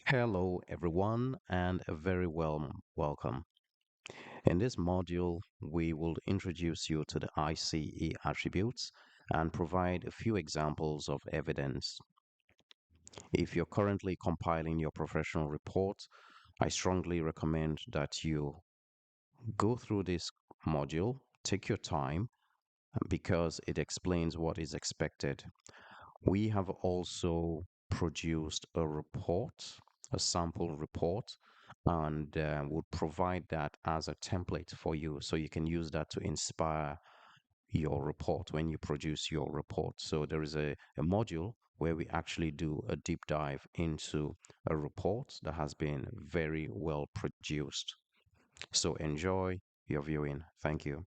Hello, everyone, and a very warm welcome. In this module, we will introduce you to the ICE attributes and provide a few examples of evidence. If you're currently compiling your professional report, I strongly recommend that you go through this module, take your time, because it explains what is expected. We have also produced a report, a sample report, and would provide that as a template for you so you can use that to inspire your report when you produce your report. So there is a module where we actually do a deep dive into a report that has been very well produced. So enjoy your viewing. Thank you.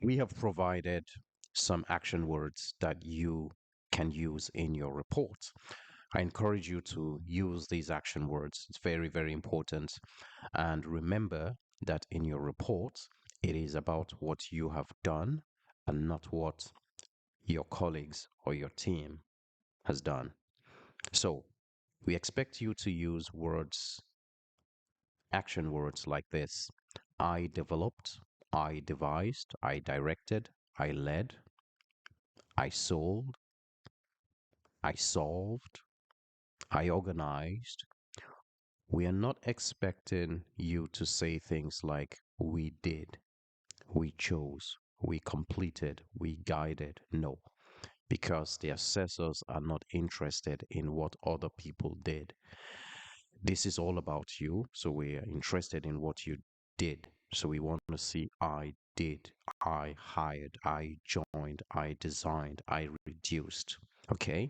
We have provided some action words that you can use in your report. I encourage you to use these action words. It's very, very important. And remember that in your report, It is about what you have done and not what your colleagues or your team has done. So we expect you to use words, action words like this. I developed, I devised, I directed, I led, I sold, I solved, I organized. We are not expecting you to say things like we did, we chose, we completed, we guided. No, because the assessors are not interested in what other people did. This is all about you, so we are interested in what you did. So we want to see I did, I hired, I joined, I designed, I reduced. Okay?